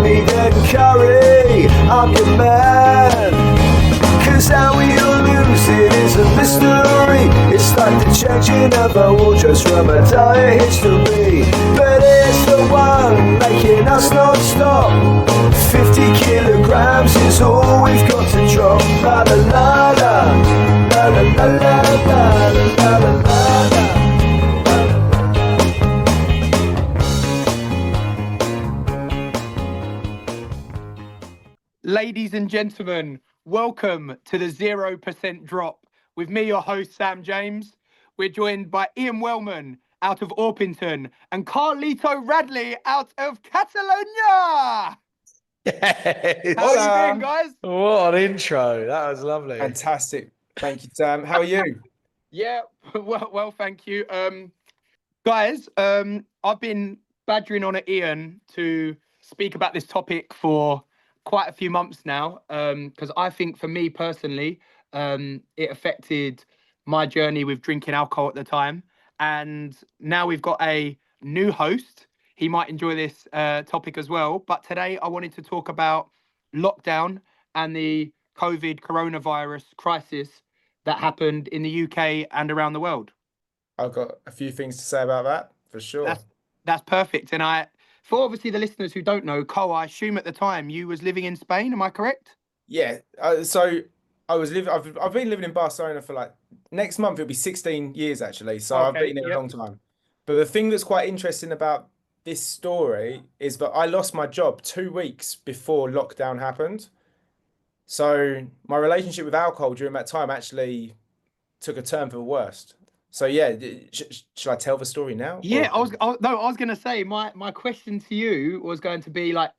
meat and curry, I'm your man. Cause how we all lose it is a mystery. It's like the changing of our wardrobes from a dire history. But it's the one making us not stop. 50 kilograms is all we've got to drop. La la la la, la la la la la la la la. Ladies and gentlemen, welcome to the 0% Drop. With me, your host, Sam James. We're joined by Ian Wellman out of Orpington and Cole Radley out of Catalonia. Yes. How are you doing, guys? What an intro. That was lovely. Fantastic. Thank you, Sam. How are you? Yeah, well, thank you. Guys, I've been badgering on at Ian to speak about this topic for quite a few months now, because I think for me personally, it affected my journey with drinking alcohol at the time. And now we've got a new host. He might enjoy this topic as well. But today I wanted to talk about lockdown and the COVID coronavirus crisis that happened in the UK and around the world. I've got a few things to say about that, for sure. That's perfect. And for obviously the listeners who don't know, Cole, I assume at the time you was living in Spain. Am I correct? Yeah. So I was living. I've been living in Barcelona for like next month. It'll be 16 years actually. So I've been there a long time. But the thing that's quite interesting about this story is that I lost my job 2 weeks before lockdown happened. So my relationship with alcohol during that time actually took a turn for the worst. So yeah, should I tell the story now? Yeah, I was going to say my question to you was going to be like,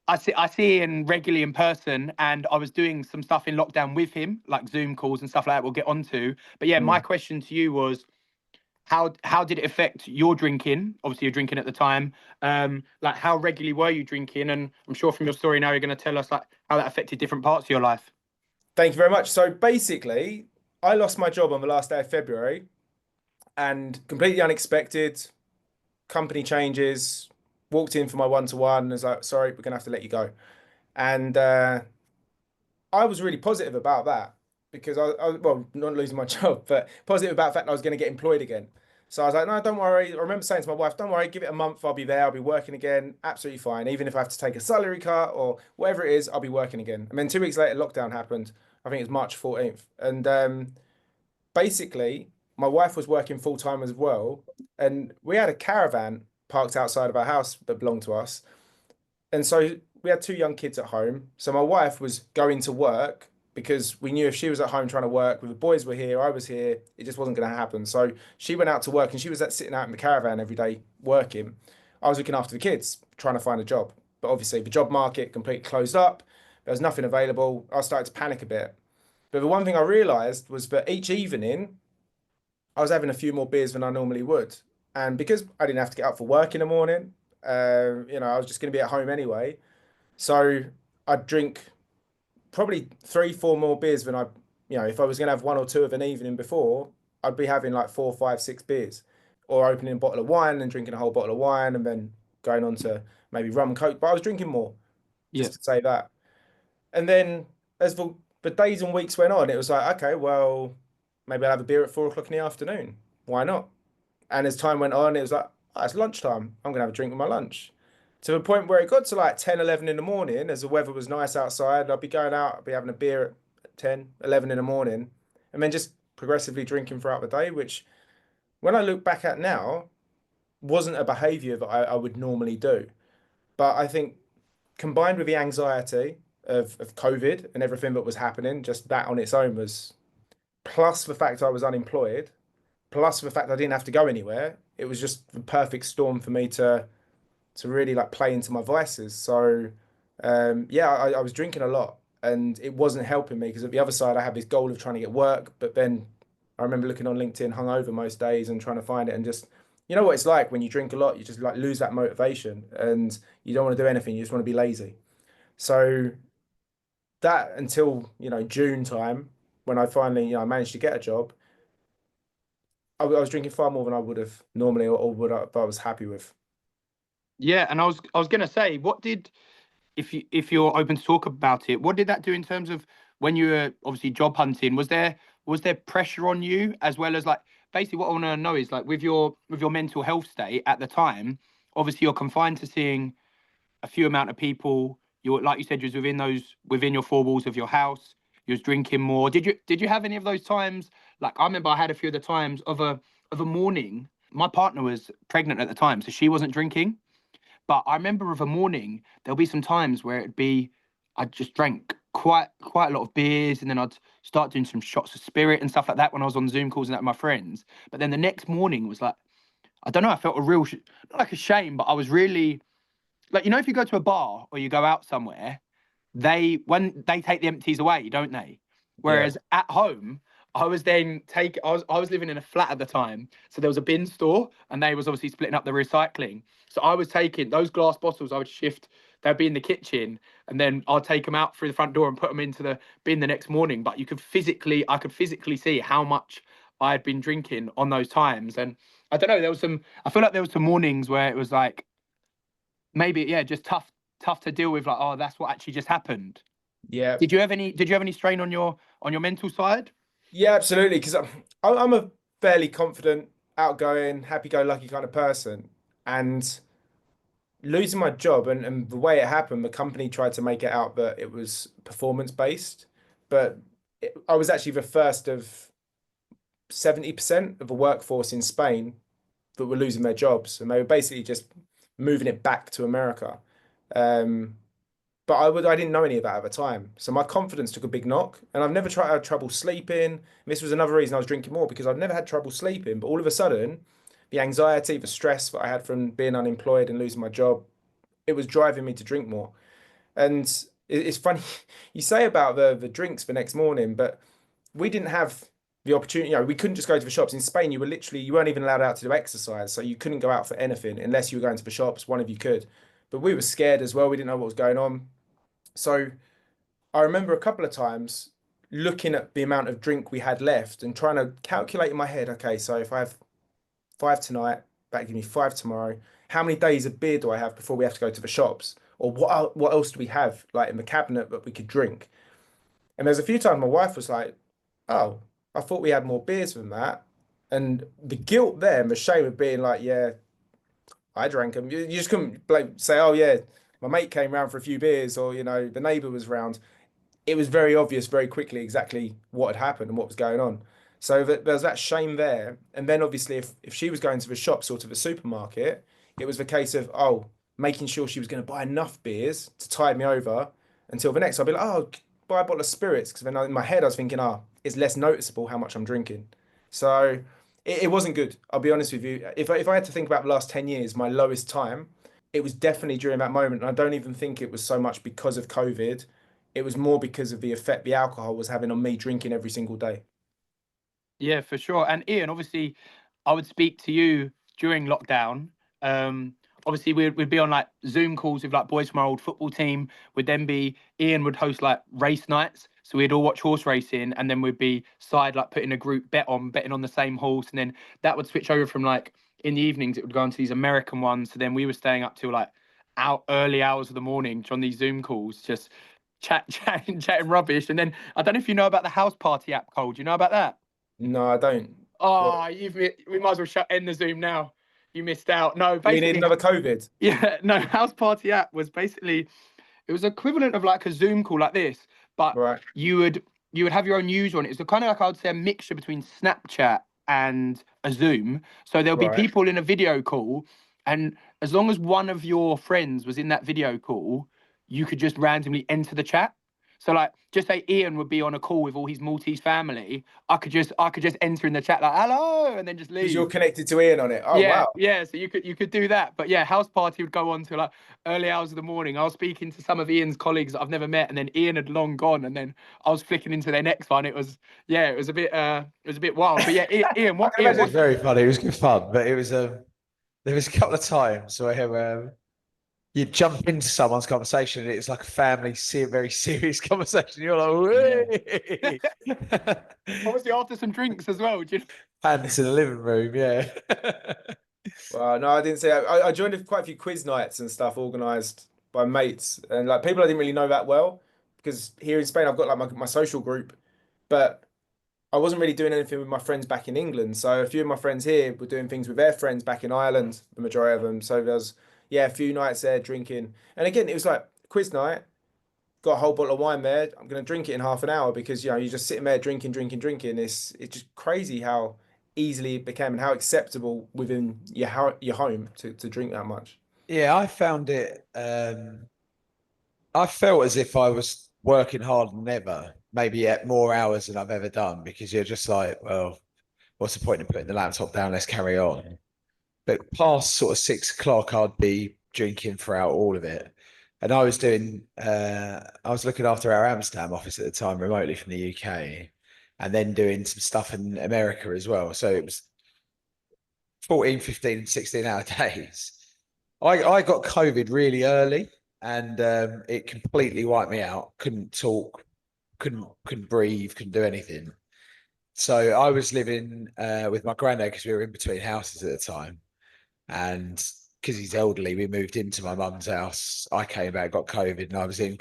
I see Ian regularly in person, and I was doing some stuff in lockdown with him, like Zoom calls and stuff like that. We'll get onto. But yeah, my question to you was, how did it affect your drinking? Obviously, you're drinking at the time. Like, how regularly were you drinking? And I'm sure from your story now, you're going to tell us like how that affected different parts of your life. Thank you very much. So basically, I lost my job on the last day of February. And completely unexpected, company changes, walked in for my one-to-one, and was like, sorry, we're going to have to let you go. And I was really positive about that because well, not losing my job, but positive about the fact that I was going to get employed again. So I was like, no, don't worry. I remember saying to my wife, don't worry, give it a month, I'll be there, I'll be working again, absolutely fine. Even if I have to take a salary cut or whatever it is, I'll be working again. And then 2 weeks later, lockdown happened. I think it was March 14th. And basically, my wife was working full time as well, and we had a caravan parked outside of our house that belonged to us. And so we had 2 young kids at home. So my wife was going to work because we knew if she was at home trying to work, with the boys were here, I was here, it just wasn't going to happen. So she went out to work, and she was sitting out in the caravan every day working. I was looking after the kids, trying to find a job. But obviously the job market completely closed up. There was nothing available. I started to panic a bit. But the one thing I realized was that each evening, I was having a few more beers than I normally would. And because I didn't have to get up for work in the morning, I was just going to be at home anyway. So I'd drink probably 3-4 more beers than if I was going to have 1 or 2 of an evening before, I'd be having like 4, 5, 6 beers, or opening a bottle of wine and drinking a whole bottle of wine and then going on to maybe rum and coke. But I was drinking more, just to say that. And then as the days and weeks went on, it was like, okay, well, maybe I'll have a beer at 4 o'clock in the afternoon. Why not? And as time went on, it was like, oh, it's lunchtime. I'm going to have a drink with my lunch. To the point where it got to like 10, 11 in the morning, as the weather was nice outside, I'd be going out, I'd be having a beer at 10, 11 in the morning, and then just progressively drinking throughout the day, which when I look back at now, wasn't a behavior that I would normally do. But I think combined with the anxiety of COVID and everything that was happening, just that on its own was, plus the fact I was unemployed, plus the fact I didn't have to go anywhere, it was just the perfect storm for me to really like play into my vices. So I was drinking a lot, and it wasn't helping me because at the other side I had this goal of trying to get work, but then I remember looking on LinkedIn hungover most days and trying to find it, and just, you know what it's like when you drink a lot, you just like lose that motivation and you don't want to do anything, you just want to be lazy. So that until June time, when I finally I managed to get a job, I was drinking far more than I would have normally, or would I was happy with. Yeah, and I was going to say, what did if you're open to talk about it, what did that do in terms of when you were obviously job hunting? Was there pressure on you, as well as like, basically what I want to know is like with your mental health state at the time, obviously you're confined to seeing a few amount of people. You're, like you said, you was within your four walls of your house. You was drinking more. Did you have any of those times? Like, I remember I had a few of the times of a morning. My partner was pregnant at the time, so she wasn't drinking. But I remember of a morning, there'll be some times where it'd be, I just drank quite a lot of beers, and then I'd start doing some shots of spirit and stuff like that when I was on Zoom calls and that with my friends. But then the next morning was like, I don't know, I felt a real, not like a shame, but I was really, like, if you go to a bar or you go out somewhere, when they take the empties away, don't they? Whereas at home, I was living in a flat at the time, so there was a bin store, and they was obviously splitting up the recycling. So I was taking those glass bottles, I would shift, they'd be in the kitchen, and then I'll take them out through the front door and put them into the bin the next morning. But I could physically see how much I had been drinking on those times. And I don't know, I feel like there was some mornings where it was like, maybe, yeah, just tough to deal with, like, oh, that's what actually just happened. Yeah. Did you have any strain on your mental side? Yeah, absolutely. Because I'm a fairly confident, outgoing, happy-go-lucky kind of person, and losing my job and the way it happened, the company tried to make it out that it was performance-based, but I was actually the first of 70% of the workforce in Spain that were losing their jobs, and they were basically just moving it back to America. But I didn't know any of that at the time, so my confidence took a big knock, and I've never had trouble sleeping. And this was another reason I was drinking more, because I've never had trouble sleeping. But all of a sudden, the anxiety, the stress that I had from being unemployed and losing my job, it was driving me to drink more. And it's funny you say about the drinks the next morning, but we didn't have the opportunity. We couldn't just go to the shops in Spain. You weren't even allowed out to do exercise, so you couldn't go out for anything unless you were going to the shops. One of you could, but we were scared as well. We didn't know what was going on. So I remember a couple of times looking at the amount of drink we had left and trying to calculate in my head, okay, so if I have 5 tonight, that gives me 5 tomorrow. How many days of beer do I have before we have to go to the shops? Or what else do we have like in the cabinet that we could drink? And there's a few times my wife was like, oh, I thought we had more beers than that. And the guilt there and the shame of being like, yeah, I drank them. You just couldn't say, oh yeah, my mate came round for a few beers, or the neighbour was round. It was very obvious very quickly exactly what had happened and what was going on. So there's that shame there. And then obviously if she was going to the shops or to the supermarket, it was the case of, oh, making sure she was going to buy enough beers to tide me over until the next. I'd be like, oh, buy a bottle of spirits, because then in my head I was thinking, oh, it's less noticeable how much I'm drinking. So it wasn't good. I'll be honest with you. If I had to think about the last 10 years, my lowest time, it was definitely during that moment. And I don't even think it was so much because of COVID. It was more because of the effect the alcohol was having on me drinking every single day. Yeah, for sure. And Ian, obviously, I would speak to you during lockdown. Obviously, we'd be on like Zoom calls with like boys from our old football team. Ian would host like race nights. So we'd all watch horse racing, and then we'd be like putting a group betting on the same horse. And then that would switch over from like in the evenings, it would go into these American ones. So then we were staying up till like early hours of the morning on these Zoom calls, just chatting rubbish. And then I don't know if you know about the house party app, Cole. Do you know about that? No, I don't. Oh, we might as well end the Zoom now. You missed out. No, We need basically, another COVID. yeah, no, house party app was basically, it was equivalent of like a Zoom call like this, but Right. you would have your own user on it. It's kind of like, I would say, a mixture between Snapchat and a Zoom. So there'll be Right. people in a video call, and as long as one of your friends was in that video call, you could just randomly enter the chat. So like, just say Ian would be on a call with all his Maltese family. I could just enter in the chat like, hello, and then just leave. Because you're connected to Ian on it. Oh, yeah, wow. yeah. So you could do that. But yeah, house party would go on to like early hours of the morning. I was speaking to some of Ian's colleagues that I've never met, and then Ian had long gone, and then I was flicking into their next one. It was a bit wild. But yeah, Ian, It was very funny. It was good fun, but it was there was a couple of times where you jump into someone's conversation and it's like a family, very serious conversation. You're like, "Whee!" Obviously after some drinks as well. Hands in the living room, yeah. Well, no, I didn't say. I joined quite a few quiz nights and stuff organised by mates and like people I didn't really know that well, because here in Spain I've got like my social group, but I wasn't really doing anything with my friends back in England. So a few of my friends here were doing things with their friends back in Ireland, the majority of them. So there was, yeah, a few nights there drinking. And again, it was like quiz night, got a whole bottle of wine there. I'm going to drink it in half an hour because, you're just sitting there drinking, drinking, drinking. It's just crazy how easily it became and how acceptable within your home to drink that much. Yeah, I found it. I felt as if I was working harder than ever, maybe at more hours than I've ever done, because you're just like, well, what's the point in putting the laptop down? Let's carry on. But past sort of 6 o'clock, I'd be drinking throughout all of it. And I was I was looking after our Amsterdam office at the time remotely from the UK, and then doing some stuff in America as well. So it was 14, 15, and 16-hour days. I got COVID really early, and it completely wiped me out. Couldn't talk, couldn't breathe, couldn't do anything. So I was living with my granddad because we were in between houses at the time. And because he's elderly, we moved into my mum's house. I came back, got COVID, and I was in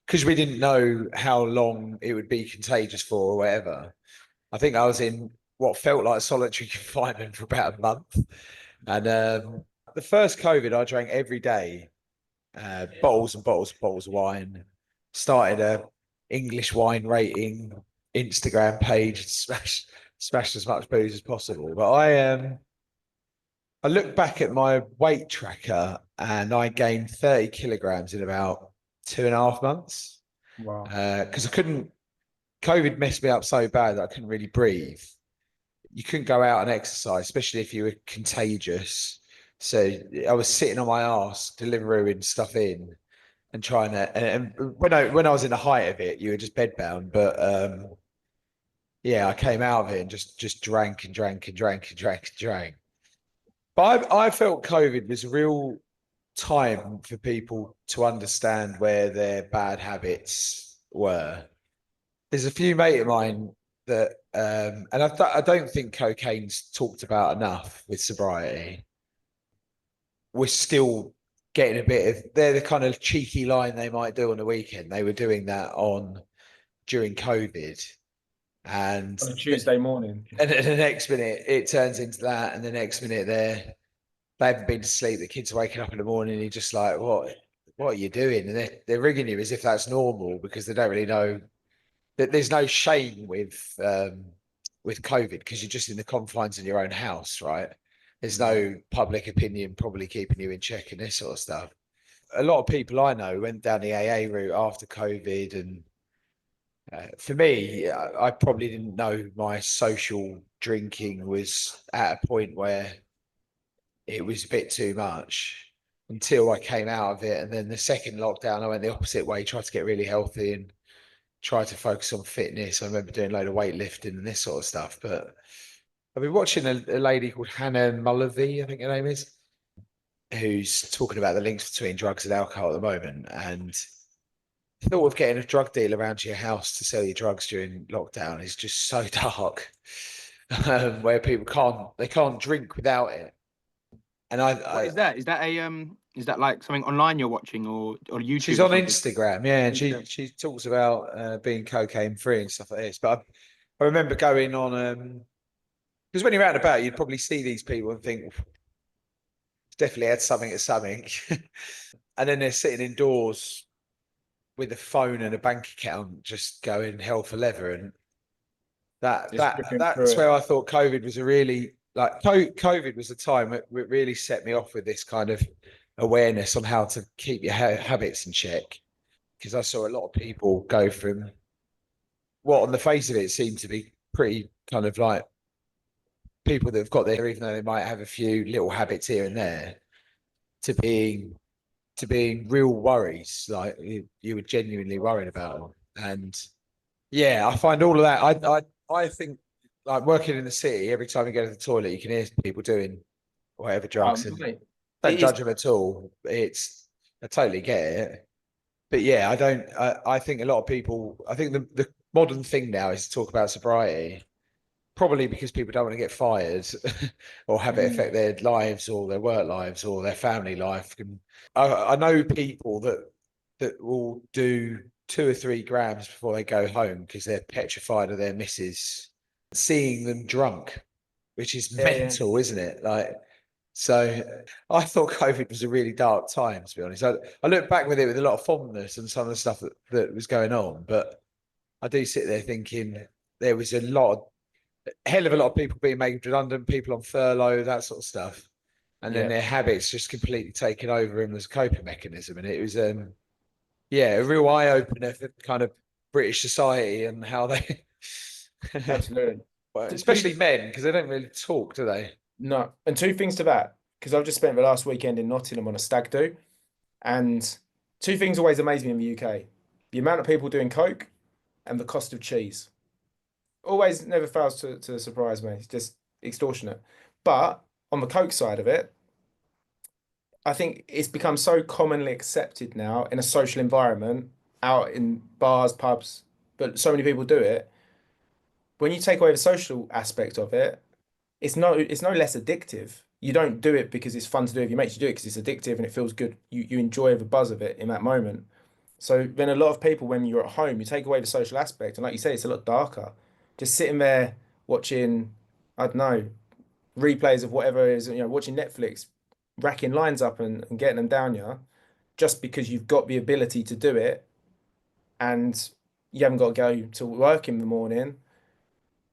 because we didn't know how long it would be contagious for or whatever. I think I was in what felt like solitary confinement for about a month. And the first COVID, I drank every day, bottles and bottles and bottles of wine. Started a English wine rating Instagram page, smashed as much booze as possible. But I look back at my weight tracker and I gained 30 kilograms in about 2.5 months. Wow. Because COVID messed me up so bad that I couldn't really breathe. You couldn't go out and exercise, especially if you were contagious. So I was sitting on my ass, delivering stuff in and trying to. And when I was in the height of it, you were just bedbound. But yeah, I came out of it and just drank and drank and drank and drank and drank. But I felt COVID was a real time for people to understand where their bad habits were. There's a few mate of mine that, and I don't think cocaine's talked about enough with sobriety. We're still getting a bit of, they're the kind of cheeky line they might do on the weekend. They were doing that during COVID. And On a Tuesday morning. And the next minute it turns into that, and the next minute they haven't been to sleep. The kids are waking up in the morning, and you're just like, what are you doing? And they're ringing you as if that's normal because they don't really know that there's no shame with COVID because you're just in the confines in your own house, right? There's no public opinion probably keeping you in check and this sort of stuff. A lot of people I know went down the AA route after COVID, and for me, I probably didn't know my social drinking was at a point where it was a bit too much until I came out of it. And then the second lockdown, I went the opposite way, tried to get really healthy and tried to focus on fitness. I remember doing a load of weightlifting and this sort of stuff. But I've been watching a lady called Hannah Mullavey, I think her name is, who's talking about the links between drugs and alcohol at the moment. And the thought of getting a drug deal around to your house to sell you drugs during lockdown is just so dark, where people can't drink without it. And What is that? Is that like something online you're watching or YouTube? She's on Instagram, yeah, and she talks about being cocaine free and stuff like this. But I remember going on because when you're out and about, you'd probably see these people and think definitely had something at something, and then they're sitting indoors with a phone and a bank account, just going hell for leather, and that's where I thought COVID was a really COVID was a time it really set me off with this kind of awareness on how to keep your habits in check, because I saw a lot of people go from what on the face of it seemed to be pretty kind of like people that have got there, even though they might have a few little habits here and there, to being real worries, like you were genuinely worried about them. And yeah, I find all of that. I think like working in the city, every time you go to the toilet, you can hear people doing whatever drugs, and don't judge them at all. I totally get it, but yeah, I don't. I think a lot of people. I think the modern thing now is to talk about sobriety, probably because people don't want to get fired or have it affect their lives or their work lives or their family life. And I know people that will do 2 or 3 grams before they go home because they're petrified of their missus seeing them drunk, which is mental, isn't it? Like, so I thought COVID was a really dark time, to be honest. I look back with it with a lot of fondness and some of the stuff that was going on, but I do sit there thinking there was a hell of a lot of people being made redundant, people on furlough, that sort of stuff. And then their habits just completely taken over them as a coping mechanism. And it was, a real eye opener for kind of British society and how they, Absolutely. especially men, because they don't really talk, do they? No. And two things to that, because I've just spent the last weekend in Nottingham on a stag do. And two things always amaze me in the UK: the amount of people doing coke and the cost of cheese. Always never fails to surprise me. It's just extortionate. But on the coke side of it, I think it's become so commonly accepted now in a social environment, out in bars, pubs, but so many people do it. When you take away the social aspect of it, it's no less addictive. You don't do it because it's fun to do with your mates. You do it because it's addictive and it feels good. You enjoy the buzz of it in that moment. So then a lot of people, when you're at home, you take away the social aspect, and like you say, it's a lot darker. Just sitting there watching, I don't know, replays of whatever it is, watching Netflix, racking lines up and getting them down, just because you've got the ability to do it, and you haven't got to go to work in the morning.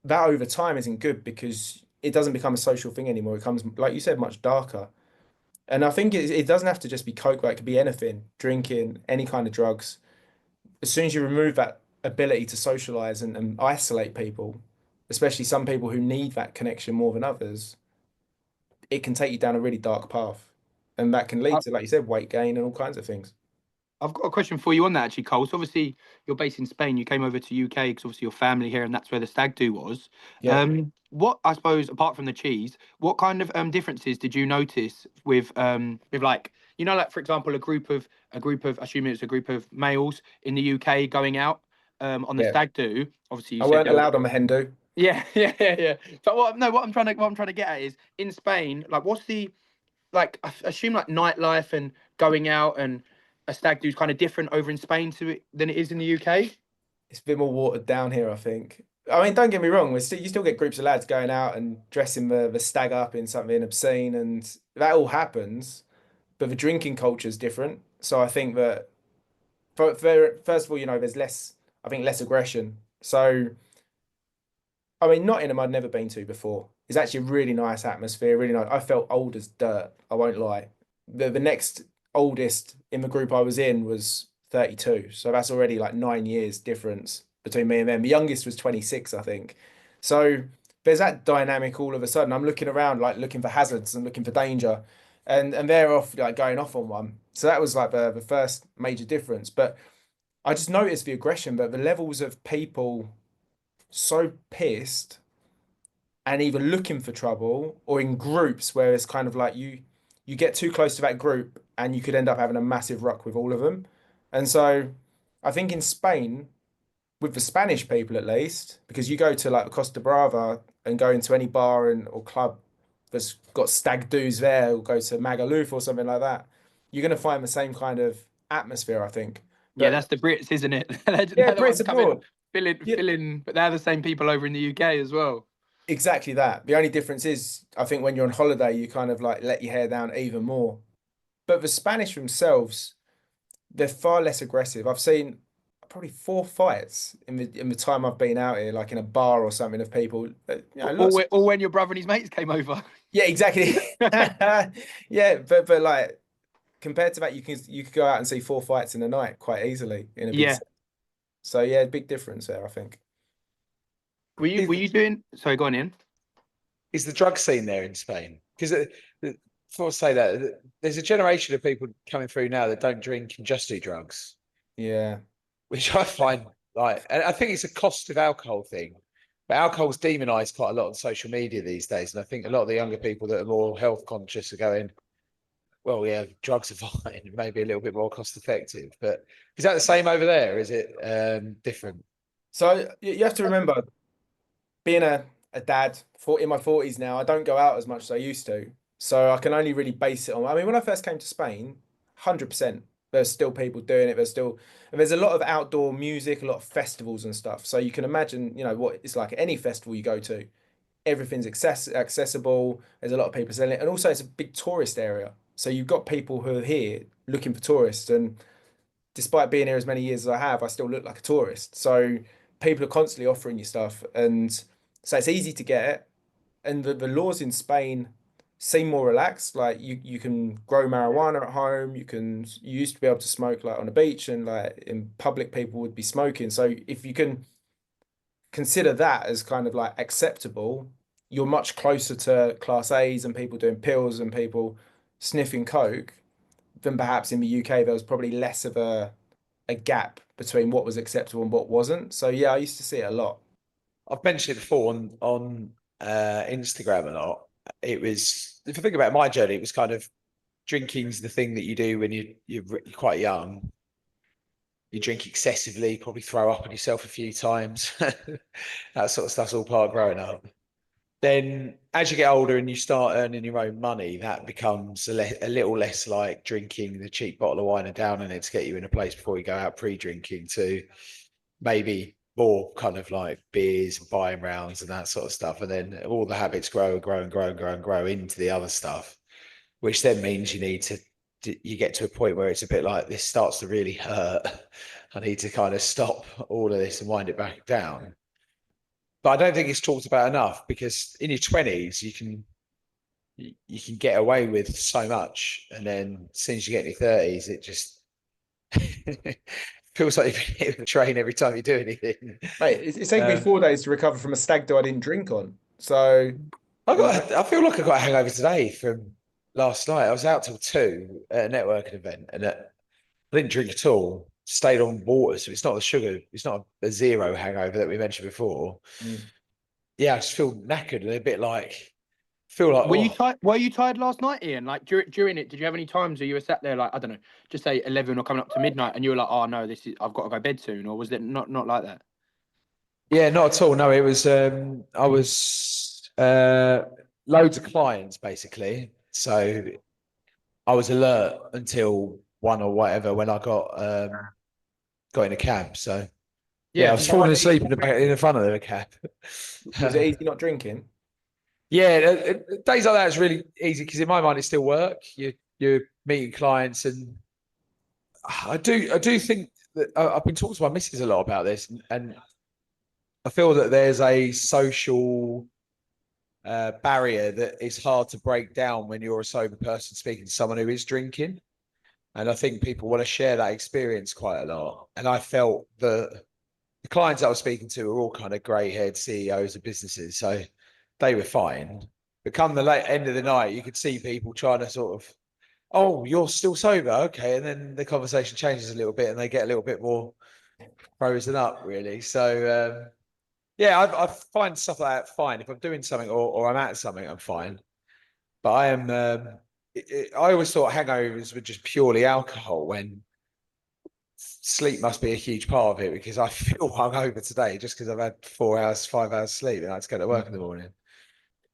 That over time isn't good because it doesn't become a social thing anymore. It becomes, like you said, much darker. And I think it doesn't have to just be coke, like it could be anything, drinking, any kind of drugs. As soon as you remove that ability to socialize and isolate people, especially some people who need that connection more than others, it can take you down a really dark path. And that can lead to, like you said, weight gain and all kinds of things. I've got a question for you on that, actually, Cole. So obviously you're based in Spain. You came over to UK because obviously your family here, and that's where the stag do was. Yeah. What, I suppose, apart from the cheese, what kind of differences did you notice with like, like, for example, assuming it's a group of males in the UK going out on the Yeah. stag do? Obviously you I said weren't allowed on the Hindu. Yeah, yeah. But what I'm trying to get at is, in Spain, like, what's the, like, I assume like nightlife and going out and a stag do's kind of different over in Spain than it is in the UK. It's a bit more watered down here, I think. I mean, don't get me wrong, you still get groups of lads going out and dressing the stag up in something obscene, and that all happens, but the drinking culture is different. So I think that, first of all, there's less, I think, less aggression. So, I mean, Nottingham I'd never been to before. It's actually a really nice atmosphere, really nice. I felt old as dirt, I won't lie. The next oldest in the group I was in was 32. So that's already like 9 years difference between me and them. The youngest was 26, I think. So there's that dynamic all of a sudden. I'm looking around, like looking for hazards and looking for danger. And they're off, like going off on one. So that was like the first major difference. But I just noticed the aggression, but the levels of people so pissed and either looking for trouble or in groups where it's kind of like you get too close to that group and you could end up having a massive ruck with all of them. And so I think in Spain, with the Spanish people at least, because you go to like Costa Brava and go into any bar or club that's got stag do's there, or go to Magaluf or something like that, you're going to find the same kind of atmosphere, I think. Yeah, that's the Brits, isn't it? Yeah, They're the Brits ones coming, abroad. filling, but they're the same people over in the UK as well. Exactly that. The only difference is, I think when you're on holiday, you kind of like let your hair down even more. But the Spanish themselves, they're far less aggressive. I've seen probably 4 fights in the time I've been out here, like in a bar or something, of people. Or when your brother and his mates came over. Yeah, exactly. Yeah, but like compared to that, you could go out and see 4 fights in a night quite easily in a big. Yeah. So yeah, big difference there, I think. Were you doing? Sorry, go on, Ian. Is the drug scene there in Spain? Because before I say that, there's a generation of people coming through now that don't drink and just do drugs. Yeah. Which I find like, and I think it's a cost of alcohol thing. But alcohol's demonized quite a lot on social media these days. And I think a lot of the younger people that are more health conscious are going, well, yeah, drugs are fine, maybe a little bit more cost effective. But is that the same over there? Is it different? So you have to remember, being a a dad, in my 40s now. I don't go out as much as I used to. So I can only really base it on, I mean, when I first came to Spain, 100%, there's still people doing it. And there's a lot of outdoor music, a lot of festivals and stuff. So you can imagine, you know, what it's like at any festival you go to. Everything's accessible. There's a lot of people selling it. And also it's a big tourist area. So you've got people who are here looking for tourists. And despite being here as many years as I have, I still look like a tourist. So people are constantly offering you stuff. And so it's easy to get. And the laws in Spain seem more relaxed. Like you can grow marijuana at home. You used to be able to smoke like on the beach, and like in public people would be smoking. So if you can consider that as kind of like acceptable, you're much closer to class A's and people doing pills and people sniffing coke than perhaps in the UK. There was probably less of a gap between what was acceptable and what wasn't. So yeah, I used to see it a lot. I've mentioned it before on Instagram a lot. It was, if you think about my journey, it was kind of drinking's the thing that you do when you're quite young. You drink excessively, probably throw up on yourself a few times. That sort of stuff's all part of growing up. Then as you get older and you start earning your own money, that becomes a little less like drinking the cheap bottle of wine and downing it to get you in a place before you go out pre-drinking, to maybe more kind of like beers and buying rounds and that sort of stuff. And then all the habits grow into the other stuff, which then means you get to a point where it's a bit like, this starts to really hurt. I need to kind of stop all of this and wind it back down. But I don't think it's talked about enough, because in your 20s, you can get away with so much. And then as soon as you get in your 30s, it just feels like you've been hit with a train every time you do anything. Mate, it's taken me 4 days to recover from a stag do I didn't drink on. So I feel like I got a hangover today from last night. I was out till 2 at a networking event, and I didn't drink at all. Stayed on water, so it's not the sugar. It's not a zero hangover that we mentioned before. Yeah, I just feel knackered and a bit like, Were you tired? Were you tired last night, Ian? Like during it, did you have any times where you were sat there like, I don't know, just say 11 or coming up to midnight, and you were like, oh no, I've got to go to bed soon, or was it not like that? Yeah, not at all. No, it was I was loads of clients basically. So I was alert until 1 or whatever when I got in a cab. So yeah, I was falling asleep in the front of the cab. Was it easy not drinking? Yeah, days like that is really easy, because in my mind it's still work. You're meeting clients, and I do think that I've been talking to my missus a lot about this, and I feel that there's a social barrier that is hard to break down when you're a sober person speaking to someone who is drinking. And I think people want to share that experience quite a lot. And I felt that the clients I was speaking to were all kind of grey-haired CEOs of businesses, so they were fine. But come the late end of the night, you could see people trying to sort of, oh, you're still sober, okay, and then the conversation changes a little bit, and they get a little bit more frozen up, really. So yeah, I find stuff like that fine. If I'm doing something or I'm at something, I'm fine. But I am. I always thought hangovers were just purely alcohol, when sleep must be a huge part of it, because I feel hungover today just because I've had 4 hours, 5 hours sleep, and I had to go to work in the morning.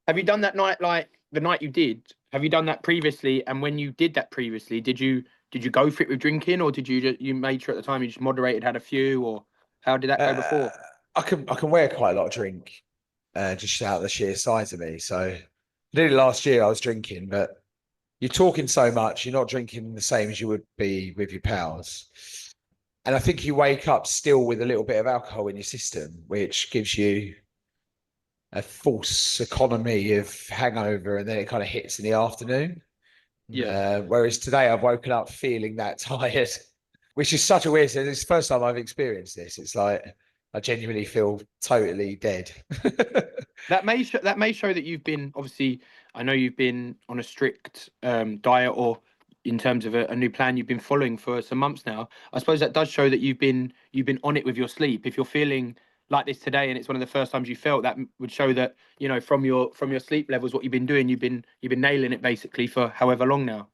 Have you done that night, like the night you did? Have you done that previously? And when you did that previously, did you go for it with drinking, or did you made sure at the time you just moderated, had a few, or how did that go before? I can wear quite a lot of drink, just out of the sheer size of me. So I did it last year. I was drinking, but you're talking so much, you're not drinking the same as you would be with your pals. And I think you wake up still with a little bit of alcohol in your system, which gives you a false economy of hangover, and then it kind of hits in the afternoon. Yeah. Whereas today I've woken up feeling that tired, which is such a weird thing. It's the first time I've experienced this. It's like I genuinely feel totally dead. That may show that you've been, obviously, I know you've been on a strict diet, or in terms of a new plan you've been following for some months now. I suppose that does show that you've been on it with your sleep. If you're feeling like this today, and it's one of the first times you felt, that would show that, you know, from your sleep levels, what you've been doing, you've been nailing it basically for however long now.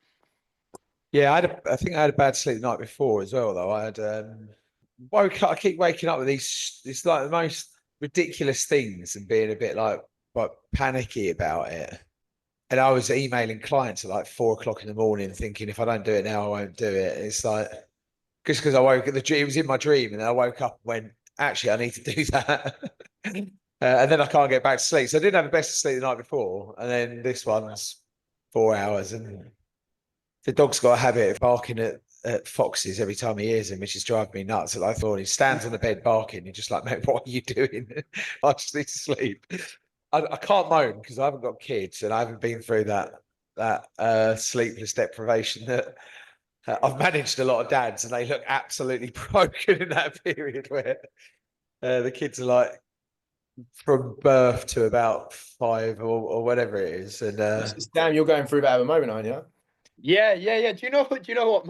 Yeah, I think I had a bad sleep the night before as well, though. I had woke up. I keep waking up with these. It's like the most ridiculous things, and being a bit like, but panicky about it. And I was emailing clients at like 4 o'clock in the morning, thinking if I don't do it now, I won't do it. It's like just because I woke up, it was in my dream, and then I woke up and went, actually, I need to do that. And then I can't get back to sleep. So I didn't have the best of sleep the night before, and then this one's 4 hours, and the dog's got a habit of barking at foxes every time he hears him, which is driving me nuts. At like 4, he stands on the bed barking. You're just like, mate, what are you doing? I just need to sleep. I can't moan because I haven't got kids and I haven't been through that sleepless deprivation that I've managed a lot of dads, and they look absolutely broken in that period where the kids are like from birth to about 5 or whatever it is. And Damn, you're going through that at the moment, aren't you? Yeah. Do you know what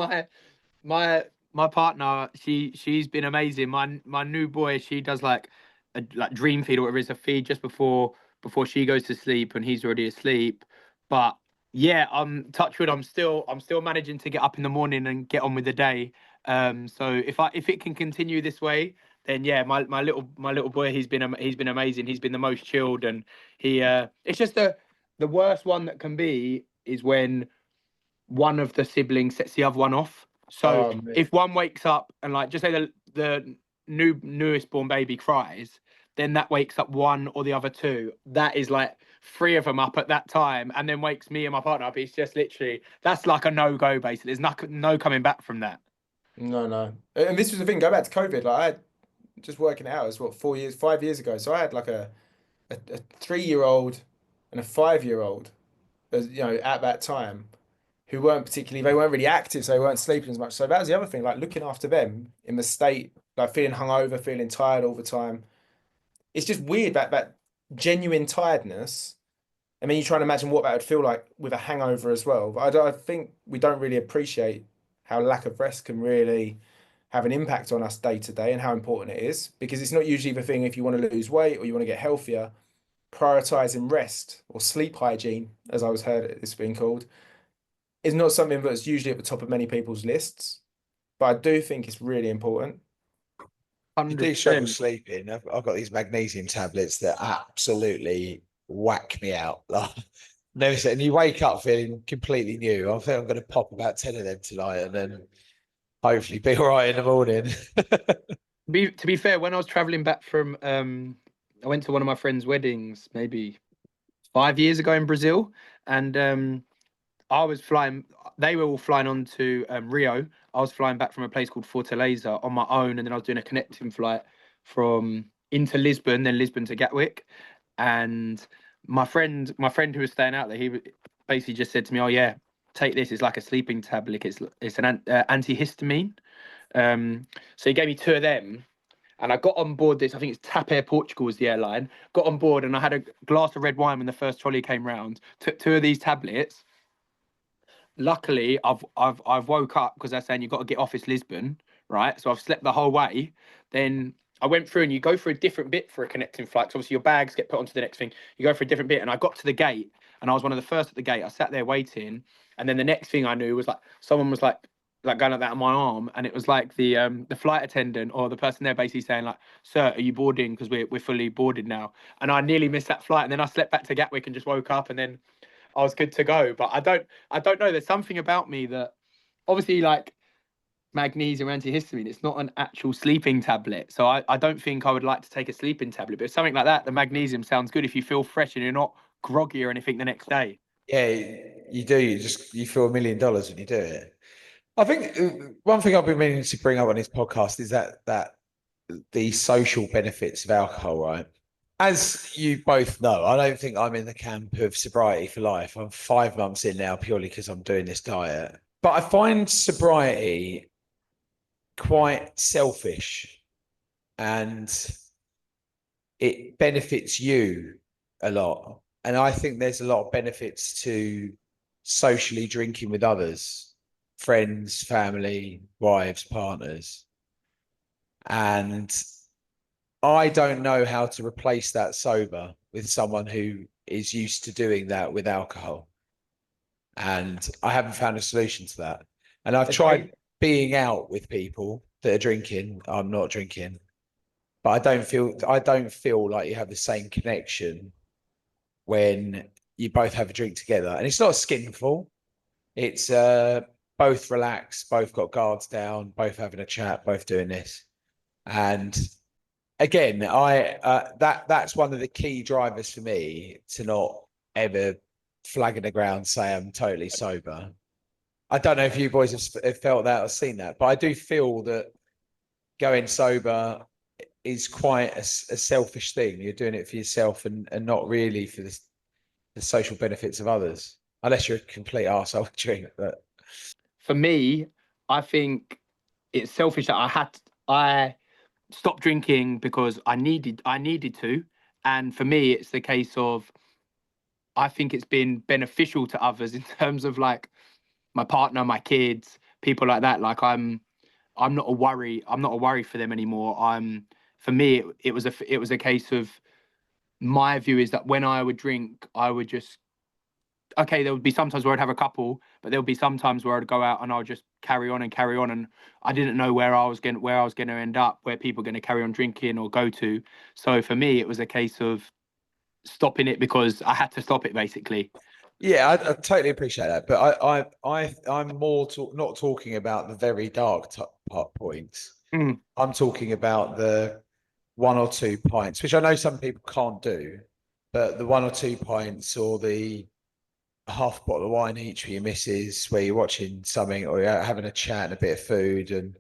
my partner, she's been amazing. My new boy, she does like a like dream feed or whatever it is, a feed just before she goes to sleep and he's already asleep. But yeah, touch wood, I'm still managing to get up in the morning and get on with the day. So if it can continue this way, then yeah, my little boy, he's been amazing. He's been the most chilled, and it's just the worst one that can be is when one of the siblings sets the other one off. So Oh, mate. if one wakes up and like just say the newest born baby cries, then that wakes up one or the other two. That is like 3 of them up at that time, and then wakes me and my partner up. It's just literally that's like a no-go basically. There's no coming back from that. No. And this was the thing, go back to COVID. Like I had just working it out, it's what, 5 years ago. So I had like a 3-year-old and a 5-year-old, as you know, at that time, who they weren't really active, so they weren't sleeping as much. So that was the other thing, like looking after them in the state, like feeling hungover, feeling tired all the time. It's just weird that genuine tiredness. I mean, you try and imagine what that would feel like with a hangover as well. But I think we don't really appreciate how lack of rest can really have an impact on us day to day and how important it is. Because it's not usually the thing if you want to lose weight or you want to get healthier, prioritizing rest or sleep hygiene, as I was heard it's being called, is not something that's usually at the top of many people's lists. But I do think it's really important. you do struggle 100%. sleeping. I've got these magnesium tablets that absolutely whack me out. Never said, and you wake up feeling completely new. I think I'm going to pop about 10 of them tonight, and then hopefully be all right in the morning. To be fair, when I was traveling back from I went to one of my friends' weddings maybe 5 years ago in Brazil, and I was flying. They were all flying on to Rio. I was flying back from a place called Fortaleza on my own, and then I was doing a connecting flight from into Lisbon, then Lisbon to Gatwick. And my friend who was staying out there, basically just said to me, "Oh yeah, take this. It's like a sleeping tablet. It's an antihistamine." So he gave me 2 of them, and I got on board this. I think it's TAP Air Portugal was the airline. Got on board, and I had a glass of red wine when the first trolley came round. Took 2 of these tablets. Luckily, I've woke up because they're saying you've got to get off this Lisbon, right? So I've slept the whole way. Then I went through, and you go through a different bit for a connecting flight. So obviously your bags get put onto the next thing. You go for a different bit, and I got to the gate, and I was one of the first at the gate. I sat there waiting, and then the next thing I knew was like someone was like going like that on my arm, and it was like the flight attendant or the person there basically saying like, "Sir, are you boarding? Because we're fully boarded now." And I nearly missed that flight, and then I slept back to Gatwick and just woke up, and then I was good to go. But I don't know. There's something about me that obviously like magnesium antihistamine, it's not an actual sleeping tablet. So I don't think I would like to take a sleeping tablet, but something like that, the magnesium sounds good if you feel fresh and you're not groggy or anything the next day. Yeah, you do. You feel $1 million when you do it. I think one thing I've been meaning to bring up on this podcast is that the social benefits of alcohol, right? As you both know, I don't think I'm in the camp of sobriety for life. I'm 5 months in now purely because I'm doing this diet. But I find sobriety quite selfish, and it benefits you a lot. And I think there's a lot of benefits to socially drinking with others, friends, family, wives, partners. And I don't know how to replace that sober with someone who is used to doing that with alcohol. And I haven't found a solution to that. And I've tried being out with people that are drinking. I'm not drinking, but I don't feel like you have the same connection when you both have a drink together, and it's not a skinful. It's both relaxed, both got guards down, both having a chat, both doing this. And again, that's one of the key drivers for me to not ever flag in the ground, say I'm totally sober. I don't know if you boys have felt that or seen that, but I do feel that going sober is quite a selfish thing. You're doing it for yourself and not really for the social benefits of others, unless you're a complete arsehole drink. But For me, I think it's selfish that I stopped drinking because I needed to. And for me, it's the case of I think it's been beneficial to others in terms of like my partner, my kids, people like that. Like I'm not a worry. I'm not a worry for them anymore. For me, it was a case of my view is that when I would drink, I would just okay. There would be sometimes where I'd have a couple, but there would be sometimes where I'd go out and I'll just carry on, and I didn't know where I was going to end up, where people are going to carry on drinking or go to. So for me, it was a case of stopping it because I had to stop it, basically. yeah, I totally appreciate that. But I'm more not talking about the very dark part points. Mm. I'm talking about the 1 or 2 pints, which I know some people can't do, but the 1 or 2 pints or the half bottle of wine each for your missus, where you're watching something or you're having a chat and a bit of food, and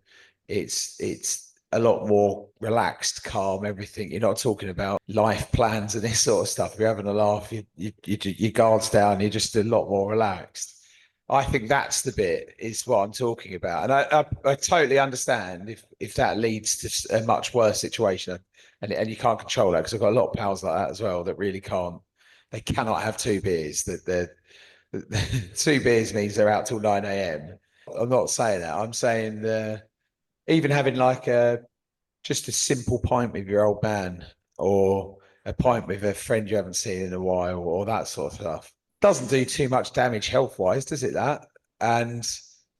it's a lot more relaxed, calm, everything. You're not talking about life plans and this sort of stuff. You're having a laugh, your guards down, you're just a lot more relaxed. I think that's the bit is what I'm talking about. And I totally understand if that leads to a much worse situation, and you can't control that, because I've got a lot of pals like that as well that really can't. They cannot have 2 beers. That 2 beers means they're out till 9 a.m. I'm not saying that. I'm saying even having like just a simple pint with your old man, or a pint with a friend you haven't seen in a while, or that sort of stuff doesn't do too much damage health wise, does it? That, and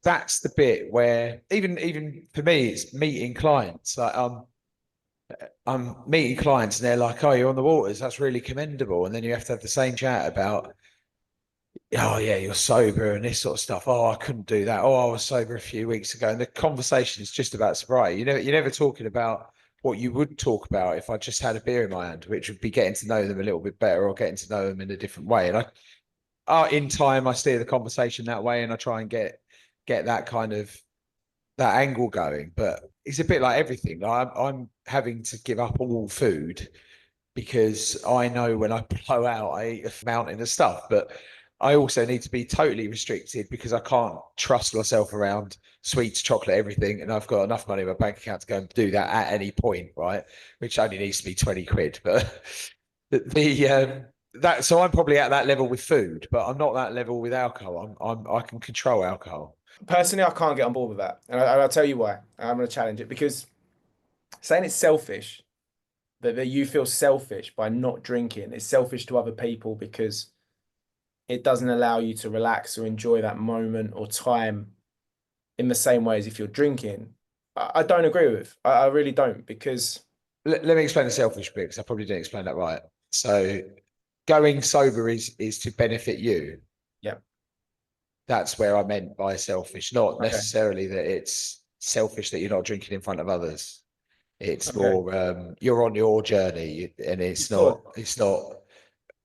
that's the bit where even for me, it's meeting clients. Like I'm meeting clients and they're like, "Oh, you're on the waters. That's really commendable." And then you have to have the same chat about, "Oh yeah, you're sober," and this sort of stuff. "Oh, I couldn't do that. Oh, I was sober a few weeks ago." And the conversation is just about sobriety. You're never talking about what you would talk about if I just had a beer in my hand, which would be getting to know them a little bit better, or getting to know them in a different way. And in time, I steer the conversation that way, and I try and get that kind of that angle going. But it's a bit like everything. I'm having to give up all food because I know when I blow out, I eat a mountain of stuff. But I also need to be totally restricted because I can't trust myself around sweets, chocolate, everything. And I've got enough money in my bank account to go and do that at any point, right? Which only needs to be 20 quid. But so I'm probably at that level with food, but I'm not that level with alcohol. I can control alcohol. Personally, I can't get on board with that, and I'll tell you why. I'm going to challenge it because saying it's selfish, that you feel selfish by not drinking, is selfish to other people because it doesn't allow you to relax or enjoy that moment or time in the same way as if you're drinking. I don't agree with. I really don't, because Let me explain the selfish bit, because I probably didn't explain that right. So going sober is to benefit you. yeah, That's where I meant by selfish, not Okay. necessarily that it's selfish that you're not drinking in front of others. It's Okay. more you're on your journey, and it's Sure. not.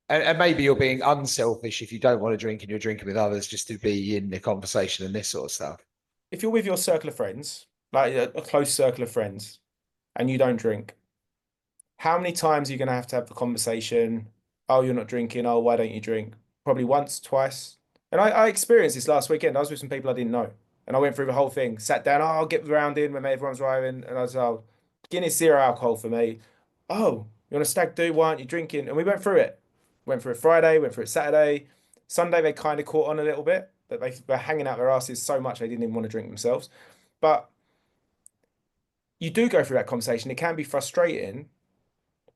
And maybe you're being unselfish if you don't want to drink and you're drinking with others just to be in the conversation and this sort of stuff. If you're with your circle of friends, like a close circle of friends, and you don't drink, how many times are you going to have the conversation? Oh, you're not drinking. Oh, why don't you drink? Probably once, twice. And I experienced this last weekend. I was with some people I didn't know, and I went through the whole thing. Sat down. Oh, I'll get round in when everyone's arriving, and I was, oh, Guinness zero alcohol for me. Oh, you want a stag do? Why aren't you drinking? And we went through it. Went through it Friday. Went through it Saturday. Sunday they kind of caught on a little bit, but they were hanging out their asses so much they didn't even want to drink themselves. But you do go through that conversation. It can be frustrating,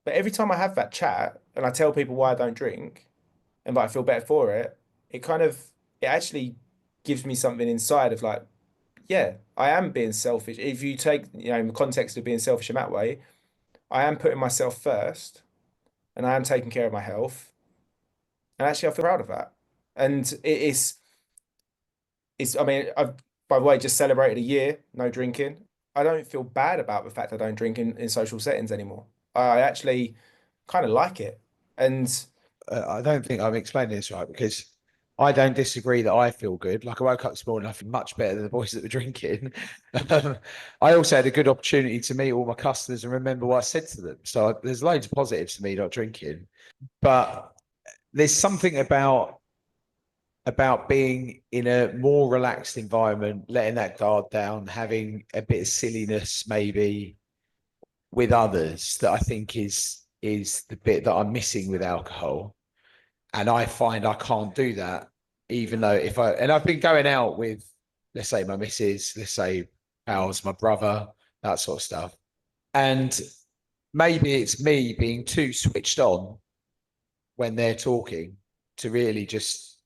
but every time I have that chat and I tell people why I don't drink and that I feel better for it, it actually gives me something inside of like, yeah, I am being selfish. If you take, in the context of being selfish in that way, I am putting myself first and I am taking care of my health. And actually, I feel proud of that. And I mean, I've, by the way, just celebrated a year, no drinking. I don't feel bad about the fact I don't drink in social settings anymore. I actually kind of like it. And I don't think I'm explaining this right, because I don't disagree that I feel good. Like, I woke up this morning, I feel much better than the boys that were drinking. I also had a good opportunity to meet all my customers and remember what I said to them. So there's loads of positives to me not drinking, but there's something about being in a more relaxed environment, letting that guard down, having a bit of silliness maybe with others, that I think is the bit that I'm missing with alcohol. And I find I can't do that, even though I've been going out with, let's say, my missus, let's say pals, my brother, that sort of stuff. And maybe it's me being too switched on when they're talking to really just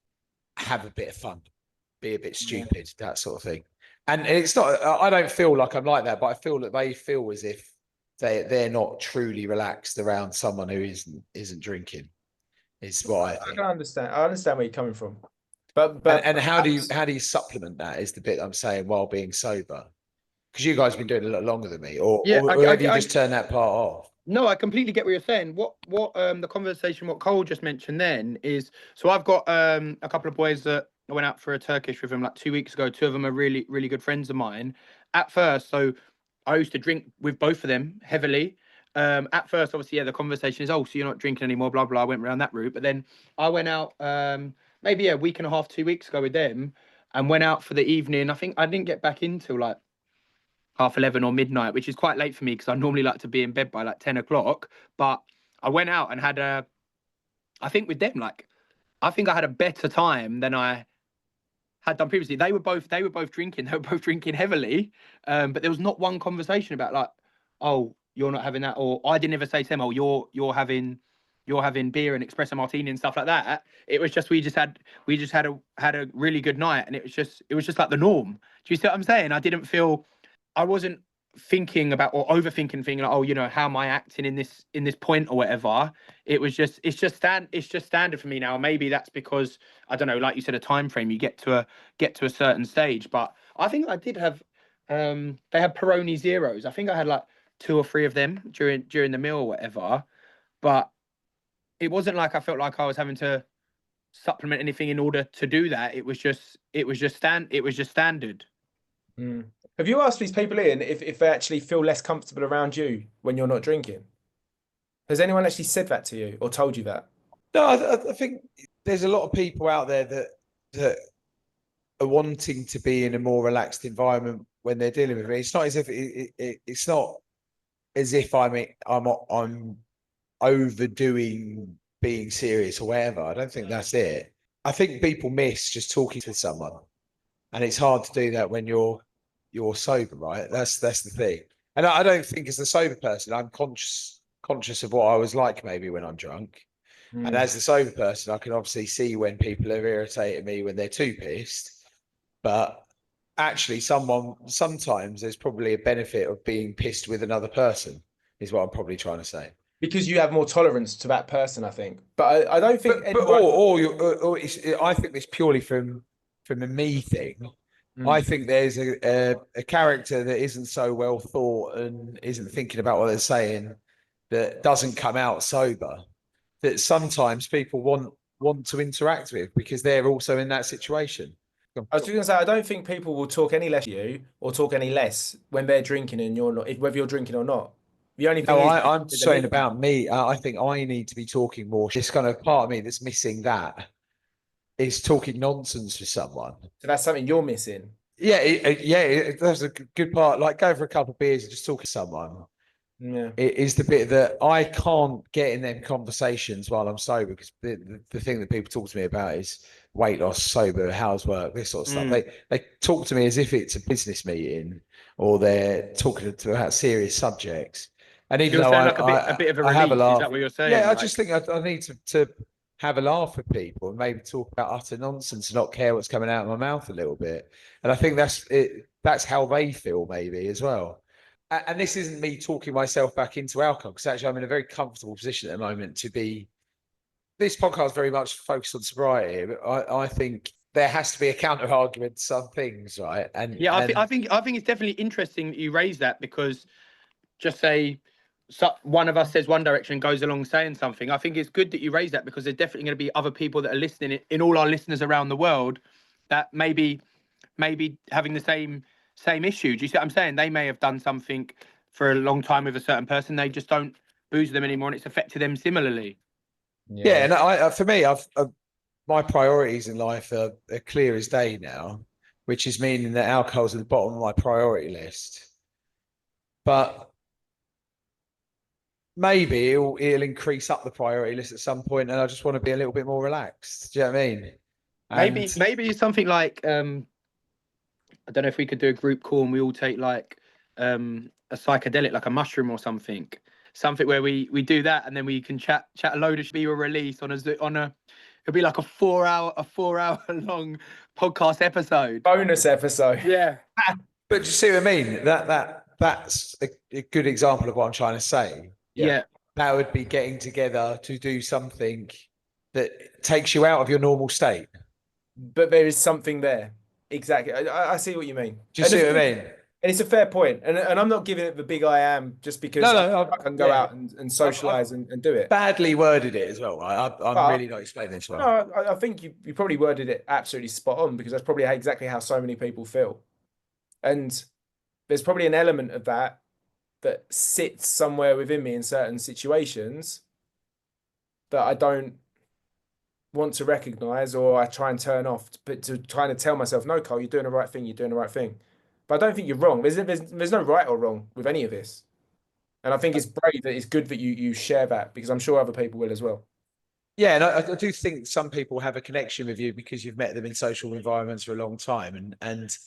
have a bit of fun, be a bit stupid, that sort of thing. And it's not, I don't feel like I'm like that, but I feel that they feel as if they're not truly relaxed around someone who isn't drinking. Is what I think. I understand. I understand where you're coming from. But And how do you supplement that is the bit I'm saying, while being sober? Because you guys have been doing it a lot longer than me, or have you just turned that part off? No, I completely get what you're saying. What the conversation, what Cole just mentioned then is, so I've got a couple of boys that I went out for a Turkish with them like 2 weeks ago. Two of them are really, really good friends of mine. At first, so I used to drink with both of them heavily. At first, obviously, yeah, the conversation is, oh, so you're not drinking anymore, blah, blah. I went around that route. But then I went out maybe a week and a half, 2 weeks ago with them, and went out for the evening. I think I didn't get back in till like 11:30 or midnight, which is quite late for me because I normally like to be in bed by like 10 o'clock. But I went out and had I think with them, like, I think I had a better time than I had done previously. They were both drinking. They were both drinking heavily. But there was not one conversation about like, oh, you're not having that, or I didn't ever say to them, oh, you're having beer and espresso martini and stuff like that. It was just we just had a really good night, and it was just like the norm. Do you see what I'm saying? I wasn't thinking about or overthinking, thinking like, oh, how am I acting in this point or whatever. It's just standard for me now. Maybe that's because, I don't know, like you said, a time frame. You get to a certain stage, but I think I did have they had Peroni zeros. I think I had like 2 or 3 of them during the meal or whatever, but it wasn't like I felt like I was having to supplement anything in order to do that. It was just standard. Mm. Have you asked these people, Ian, if they actually feel less comfortable around you when you're not drinking? Has anyone actually said that to you or told you that? No, I think there's a lot of people out there that are wanting to be in a more relaxed environment when they're dealing with it. It's not as if it's not as if I'm overdoing being serious or whatever. I don't think that's it. I think people miss just talking to someone, and it's hard to do that when you're sober, right? That's the thing. And I don't think, as the sober person, I'm conscious of what I was like maybe when I'm drunk. And as the sober person, I can obviously see when people are irritating me when they're too pissed. But actually, sometimes there's probably a benefit of being pissed with another person, is what I'm probably trying to say. Because you have more tolerance to that person, I think. But I don't think. I think this purely from a me thing. I think there's a character that isn't so well thought and isn't thinking about what they're saying, that doesn't come out sober, that sometimes people want to interact with because they're also in that situation. I was just going to say, I don't think people will talk any less to you or talk any less when they're drinking and you're not, whether you're drinking or not. The only thing I'm saying about me, I think I need to be talking more. This kind of part of me that's missing that is talking nonsense with someone. So that's something you're missing. Yeah, that's a good part. Like going for a couple of beers and just talking to someone. Yeah, it is the bit that I can't get in them conversations while I'm sober, because the thing that people talk to me about is weight loss, sober, how's work, this sort of stuff. They talk to me as if it's a business meeting, or they're talking about serious subjects. And even though a bit of a relief, have a laugh, is that what you're saying? yeah, I just think I need to have a laugh with people and maybe talk about utter nonsense and not care what's coming out of my mouth a little bit. And I think that's it. That's how they feel maybe as well. And this isn't me talking myself back into alcohol, because actually I'm in a very comfortable position at the moment to be this podcast very much focused on sobriety, but I think there has to be a counter argument to some things, right? And Yeah, I think it's definitely interesting that you raise that, because just say one of us says one direction, goes along saying something. I think it's good that you raise that, because there's definitely going to be other people that are listening, in all our listeners around the world, that maybe having the same issue. Do you see what I'm saying? They may have done something for a long time with a certain person, they just don't booze them anymore, and it's affected them similarly. yeah, and for me, my priorities in life are clear as day now, which is meaning that alcohol's at the bottom of my priority list. But maybe it'll increase up the priority list at some point, and I just want to be a little bit more relaxed. Do you know what I mean? Maybe something like I don't know if we could do a group call and we all take like a psychedelic, like a mushroom or something where we do that, and then we can chat a load of be a release on a it'll be like a 4 hour long podcast episode, Bonus episode. yeah. But you see what I mean? That's a good example of what I'm trying to say. Yeah. That would be getting together to do something that takes you out of your normal state. But there is something there. Exactly. I see what you mean. Do you see what I mean? And it's a fair point. And I'm not giving it the big I am just because I can go out and socialize and do it. Badly worded it as well, right? I'm really not explaining this well. No, I think you probably worded it absolutely spot on, because that's probably exactly how so many people feel. And there's probably an element of that sits somewhere within me in certain situations that I don't want to recognize, or I try and turn off, but to trying to tell myself, no, Cole, you're doing the right thing. You're doing the right thing. But I don't think you're wrong. There's no right or wrong with any of this. And I think it's brave, that it's good that you share that, because I'm sure other people will as well. Yeah, and I do think some people have a connection with you because you've met them in social environments for a long time. And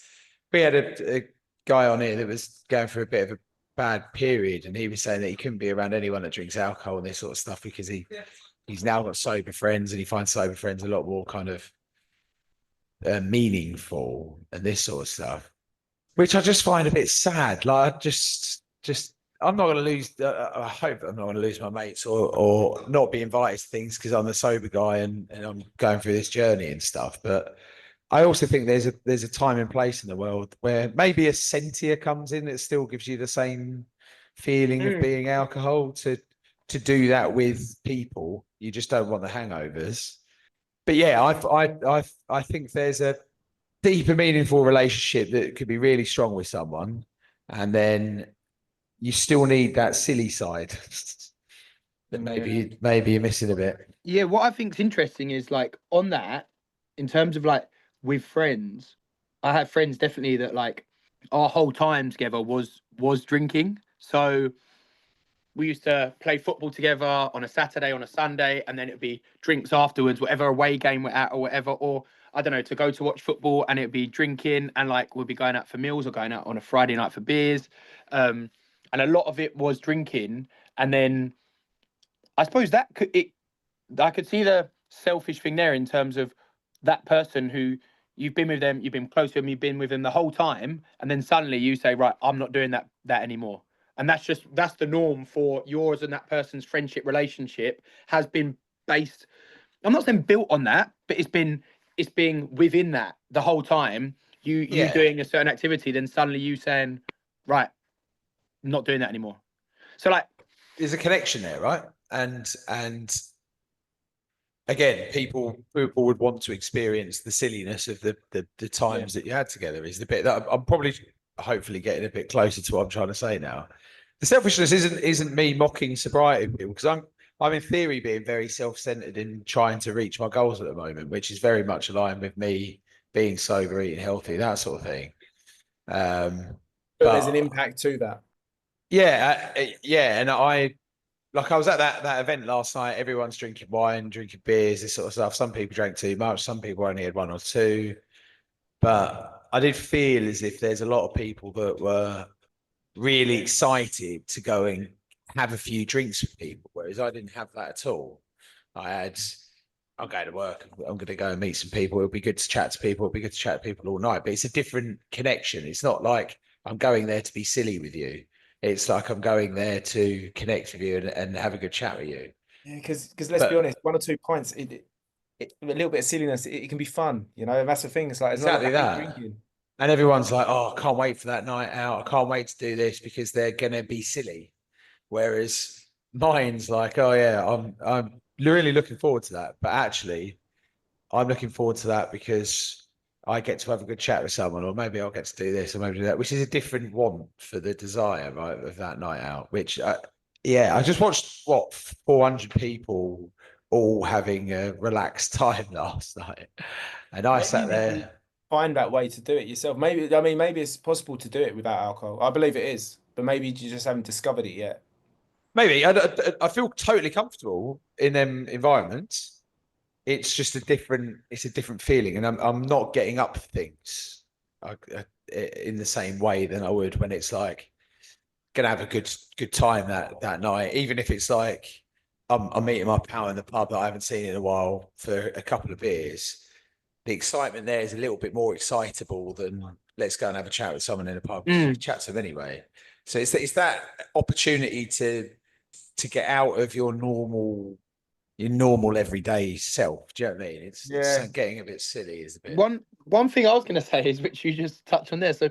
we had a guy on here that was going through a bit of a bad period, and he was saying that he couldn't be around anyone that drinks alcohol and this sort of stuff, because he's now got sober friends, and he finds sober friends a lot more kind of meaningful and this sort of stuff, which I just find a bit sad. Like, I'm not going to lose. I hope I'm not going to lose my mates or not be invited to things because I'm a sober guy and I'm going through this journey and stuff. But I also think there's a time and place in the world where maybe a sentia comes in that still gives you the same feeling of being alcohol to do that with people. You just don't want the hangovers. But yeah, I think there's a deeper, meaningful relationship that could be really strong with someone, and then you still need that silly side that maybe you're missing a bit. Yeah, what I think's interesting is, like, on that, in terms of like with friends, I have friends definitely that, like, our whole time together was drinking. So we used to play football together on a Saturday, on a Sunday, and then it'd be drinks afterwards, whatever away game we're at or whatever, or I don't know, to go to watch football, and it'd be drinking, and like we'll be going out for meals or going out on a Friday night for beers. And a lot of it was drinking. And then I suppose I could see the selfish thing there, in terms of that person who you've been with them, you've been close to them, you've been with them the whole time, and then suddenly you say, right, I'm not doing that anymore. And that's the norm for yours and that person's friendship relationship has been based. I'm not saying built on that, but it's being within that the whole time. You doing a certain activity, then suddenly you saying, right, I'm not doing that anymore. So like, there's a connection there, right? And again, people would want to experience the silliness of the times that you had together. Is the bit that I'm probably hopefully getting a bit closer to what I'm trying to say now. The selfishness isn't me mocking sobriety people, because I'm in theory being very self-centered in trying to reach my goals at the moment, which is very much aligned with me being sober, eating healthy, that sort of thing. But there's an impact to that. Yeah, and I was at that event last night. Everyone's drinking wine, drinking beers, this sort of stuff. Some people drank too much, some people only had one or two. But I did feel as if there's a lot of people that were really excited to go and have a few drinks with people, whereas I didn't have that at all. I'm going to work, I'm going to go and meet some people. It'll be good to chat to people. It'll be good to chat to people all night, but it's a different connection. It's not like I'm going there to be silly with you. It's like I'm going there to connect with you and have a good chat with you. Because let's be But honest, 1 or 2 pints, a little bit of silliness, it can be fun, you know. And that's the thing. It's like it's not exactly like I hate that. drinking. And everyone's like, oh, I can't wait for that night out. I can't wait to do this because they're gonna be silly. Whereas mine's like, oh yeah, I'm really looking forward to that. But actually, I'm looking forward to that because I get to have a good chat with someone, or maybe I'll get to do this, or maybe do that, which is a different want for the desire, right, of that night out. Which, yeah, I just watched 400 people all having a relaxed time last night, and I Maybe sat you need to there. find that way to do it yourself. Maybe, I mean, maybe it's possible to do it without alcohol. I believe it is, but maybe you just haven't discovered it yet. Maybe I feel totally comfortable in them environments. It's a different feeling, and I'm not getting up for things in the same way than I would when it's like gonna have a good time that night, even if it's like I'm meeting my pal in the pub that I haven't seen in a while for a couple of beers. The excitement there is a little bit more excitable than let's go and have a chat with someone in a pub. We chat to them anyway. So it's that opportunity to get out of your normal everyday self. Do you know what I mean? It's Yeah. getting a bit silly, is a bit. One thing I was going to say is, which you just touched on there. So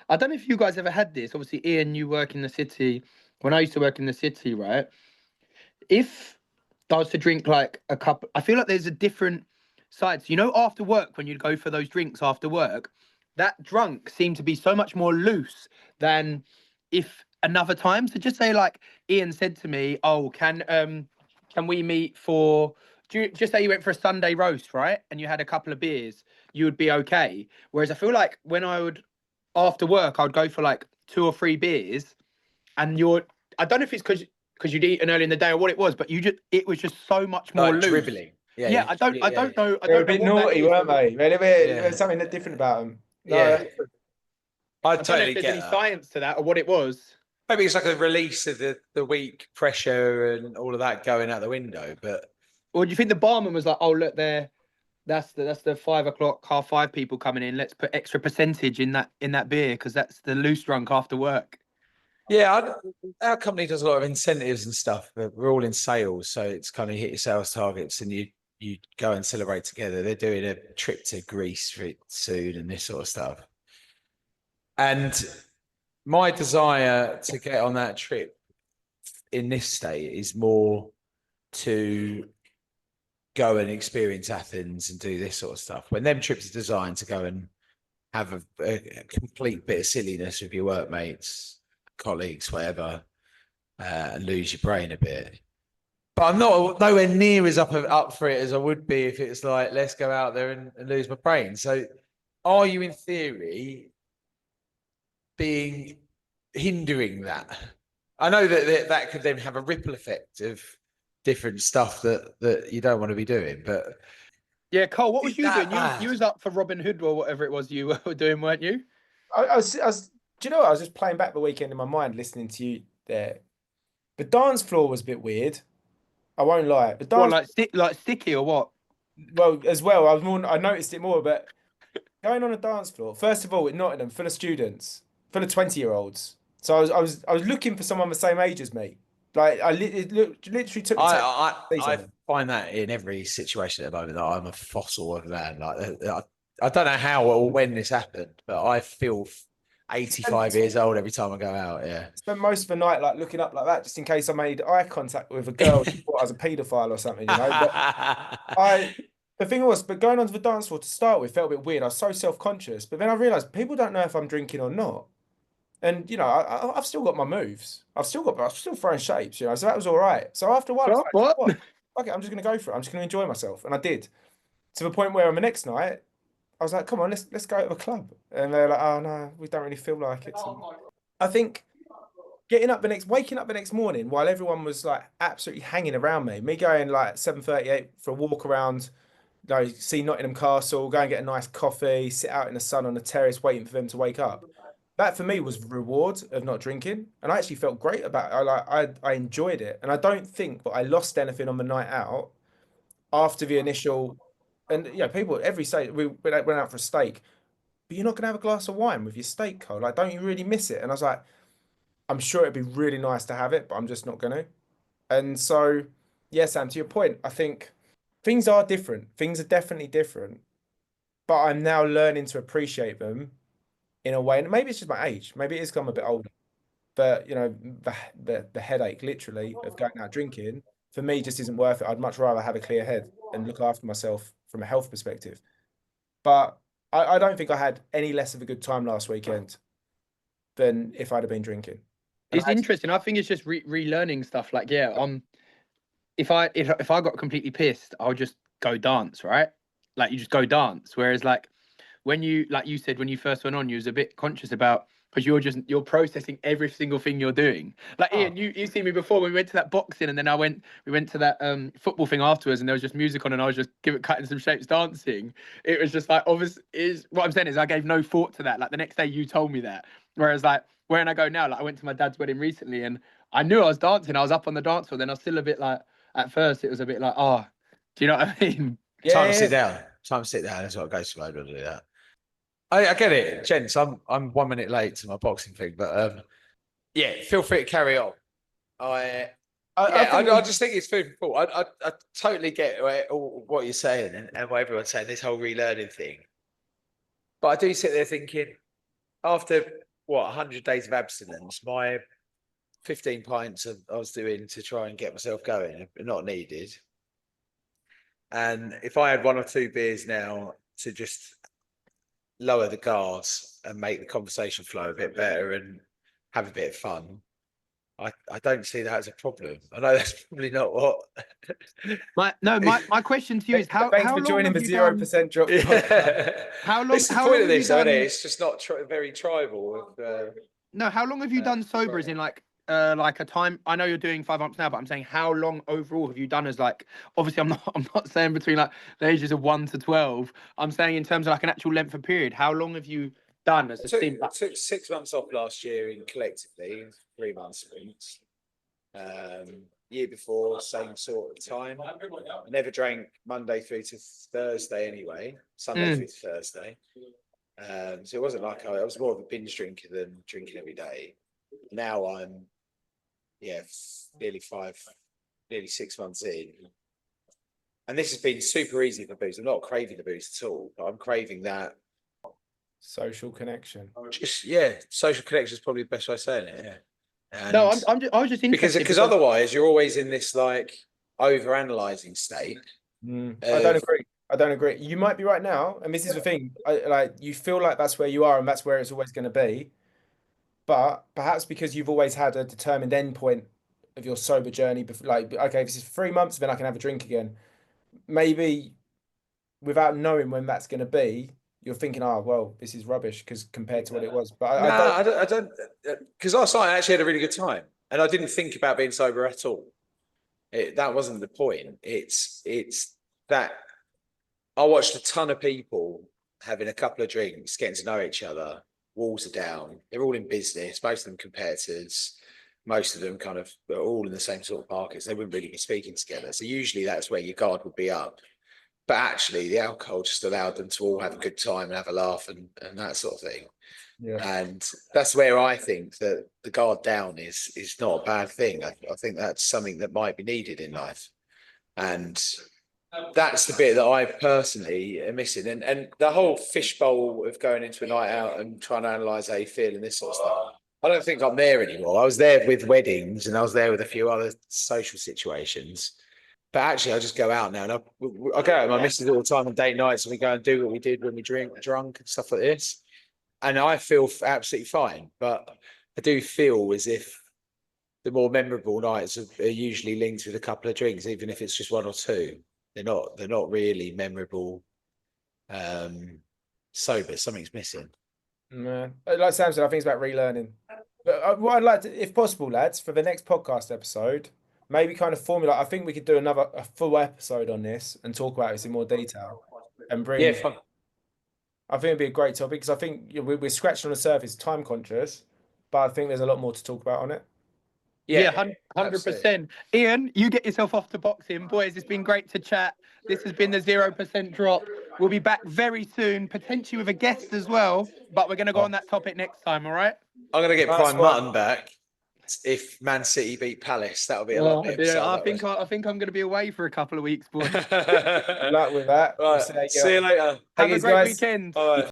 I don't know if you guys ever had this. Obviously, Ian, you work in the city. When I used to work in the city, right? If I was to drink like a cup, I feel like there's a different sides. You know, after work, when you'd go for those drinks after work, that drunk seemed to be so much more loose than if another time. So just say like Ian said to me, "Oh, can we meet for?" Just say you went for a Sunday roast, right? And you had a couple of beers, you would be okay. Whereas I feel like when I would after work, I would go for like 2 or 3 beers, and I don't know if it's because you'd eaten early in the day or what it was, but it was just so much more Like loose. dribbling. Yeah, Yeah, I yeah. don't know, They were a bit what that naughty, is. weren't they? There's Yeah. something that different about them. No, Yeah. I I don't know if totally there's get any that. science to that or what it was. Maybe it's like a release of the week pressure and all of that going out the window. But Or do you think the barman was like, "Oh, look there, that's the 5 o'clock, 5:30 people coming in. Let's put extra percentage in that beer because that's the loose drunk after work." yeah, our company does a lot of incentives and stuff. But we're all in sales, so it's kind of hit your sales targets and you go and celebrate together. They're doing a trip to Greece soon and this sort of stuff. And my desire to get on that trip in this state is more to go and experience Athens and do this sort of stuff. When them trips are designed to go and have a complete bit of silliness with your workmates, colleagues, whatever, and lose your brain a bit. But I'm not nowhere near as up for it as I would be if it's like, let's go out there and lose my brain. So are you in theory being hindering that? I know that could then have a ripple effect of different stuff that you don't want to be doing, but Yeah, Cole, what was is you that doing? You bad? was up for Robin Hood or whatever it was you were doing, weren't you? I was. Do you know what? I was just playing back the weekend in my mind, listening to you there. The dance floor was a bit weird. I won't lie. The What, dance, like sticky or what? well, as well. I noticed it more, but going on a dance floor. First of all, in Nottingham, full of students, full of 20-year-olds. So I was looking for someone the same age as me. Like literally took me 10 to see I someone. find that in every situation at the moment that I'm a fossil of man. Like I don't know how or when this happened, but I feel 85 years old every time I go out. Yeah. Spent most of the night like looking up like that, just in case I made eye contact with a girl who thought I was a paedophile or something, you know. But the thing was, but going onto the dance floor to start with felt a bit weird. I was so self-conscious, but then I realized people don't know if I'm drinking or not. And you know, I've still got my moves. I'm still throwing shapes, you know. So that was all right. So after a while, I was like, "You know What? what? Okay, I'm just gonna go for it. I'm just gonna enjoy myself, and I did. To the point where on the next night, I was like, "Come on, let's go to a club." And they're like, "Oh no, we don't really feel like it." I think waking up the next morning while everyone was like absolutely hanging around me going like 7:38 for a walk around, you know, see Nottingham Castle, go and get a nice coffee, sit out in the sun on the terrace waiting for them to wake up. That for me was the reward of not drinking, and I actually felt great about it. I enjoyed it, and I don't think that I lost anything on the night out after the initial. And yeah, people every stage we went out for a steak, but you're not gonna have a glass of wine with your steak, Cole. Like, don't you really miss it? And I was like, I'm sure it'd be really nice to have it, but I'm just not gonna. And so yeah, Sam, to your point, I think things are different. Things are definitely different, but I'm now learning to appreciate them in a way. And maybe it's just my age. Maybe it is 'cause I'm a bit older. But you know, the headache literally of going out drinking for me just isn't worth it. I'd much rather have a clear head and look after myself from a health perspective. But I don't think I had any less of a good time last weekend than if I'd have been drinking. And It's interesting. I think it's just relearning stuff. Like, yeah, if I got completely pissed, I'll just go dance, right? Like, you just go dance. Whereas, like, when you, like you said, when you first went on, you was a bit conscious about, because you're processing every single thing you're doing. Like, Ian, you seen me before when we went to that boxing, and then we went to that football thing afterwards, and there was just music on, and I was just cutting some shapes dancing. It was just like, obviously, is what I'm saying is I gave no thought to that. Like, the next day you told me that. Whereas, like, when I go now, like, I went to my dad's wedding recently, and I knew I was dancing. I was up on the dance floor. Then I was still a bit like, at first it was a bit like, oh, do you know what I mean? Time to sit down. Time to sit down. That's what goes slow to do that. I get it, gents. I'm 1 minute late to my boxing thing, but yeah, feel free to carry on. I just think it's food for thought. I totally get what you're saying and what everyone's saying. This whole relearning thing, but I do sit there thinking, after 100 days of abstinence, my 15 pints I was doing to try and get myself going are not needed. And if I had 1 or 2 beers now to just lower the gas and make the conversation flow a bit better and have a bit of fun, I don't see that as a problem. I know that's probably not what. My question to you is Thanks how for long joining have the you 0% drop. How long? It's the how point long of have you this, isn't done? it? It's just not very tribal. No, how long have you done sober? As in, like a time? I know you're doing 5 months now, but I'm saying how long overall have you done? As, like, obviously I'm not saying between, like, the ages of 1 to 12. I'm saying in terms of, like, an actual length of period. How long have you done as a stint? I took 6 months off last year in collectively, 3 months sprints. Year before, same sort of time. I never drank Monday through to Thursday anyway, Sunday through to Thursday. So it wasn't like I was more of a binge drinker than drinking every day. Now I'm, nearly 6 months in. And this has been super easy for booze. I'm not craving the booze at all, but I'm craving that Social connection. just, social connection is probably the best way of saying it. Yeah. And No, I was just interested because otherwise you're always in this, like, over-analyzing state. I don't agree. I don't agree. You might be right now, and this is the thing. Like, you feel like that's where you are, and that's where it's always going to be. But perhaps because you've always had a determined endpoint of your sober journey, like, okay, this is 3 months, then I can have a drink again. Maybe without knowing when that's going to be, you're thinking, oh, well, this is rubbish because compared to what it was. But I don't, because last night I actually had a really good time, and I didn't think about being sober at all. That wasn't the point. It's that I watched a ton of people having a couple of drinks, getting to know each other. Walls are down. They're all in business. Most of them competitors. Most of them kind of are all in the same sort of markets. They wouldn't really be speaking together. So usually that's where your guard would be up. But actually, the alcohol just allowed them to all have a good time and have a laugh and that sort of thing. Yeah. And that's where I think that the guard down is not a bad thing. I think that's something that might be needed in life. And that's the bit that I personally am missing. And the whole fishbowl of going into a night out and trying to analyse how you feel and this sort of stuff, I don't think I'm there anymore. I was there with weddings and I was there with a few other social situations. But actually, I just go out now, and I go out with my missus all the time on date nights, and we go and do what we did when we drunk and stuff like this. And I feel absolutely fine. But I do feel as if the more memorable nights are usually linked with a couple of drinks, even if it's just 1 or 2. They're not really memorable. Sober, something's missing. Man, like Sam said, I think it's about relearning. But what I'd like to, if possible, lads, for the next podcast episode, maybe kind of formulate. I think we could do a full episode on this and talk about this in more detail and bring. Fun. I think it'd be a great topic because I think we're scratching on the surface, time conscious, but I think there's a lot more to talk about on it. Yeah, 100%. Ian, you get yourself off to boxing. Boys, it's been great to chat. This has been the 0% drop. We'll be back very soon, potentially with a guest as well, but we're going to go on that topic next time, all right? I'm going to get prime mutton back. if Man City beat Palace, that'll be a lovely episode. Yeah, I that think I'm going to be away for a couple of weeks, boys. would. Good luck with that. We'll Right, see how you see you get on. later. Have a Thanks, great guys. weekend. All right.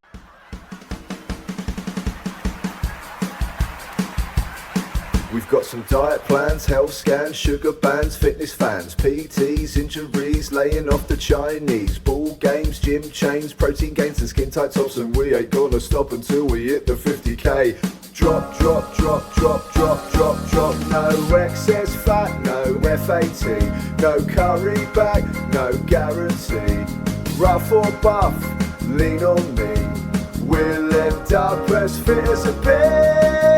We've got some diet plans, health scans, sugar bans, fitness fans, PTs, injuries, laying off the Chinese, ball games, gym chains, protein gains and skin tight tops, and we ain't gonna stop until we hit the 50k. Drop, drop, drop, drop, drop, drop, drop. No excess fat, no FAT, no curry back, no guarantee. Rough or buff, lean on me. We'll end up as fit as a pig.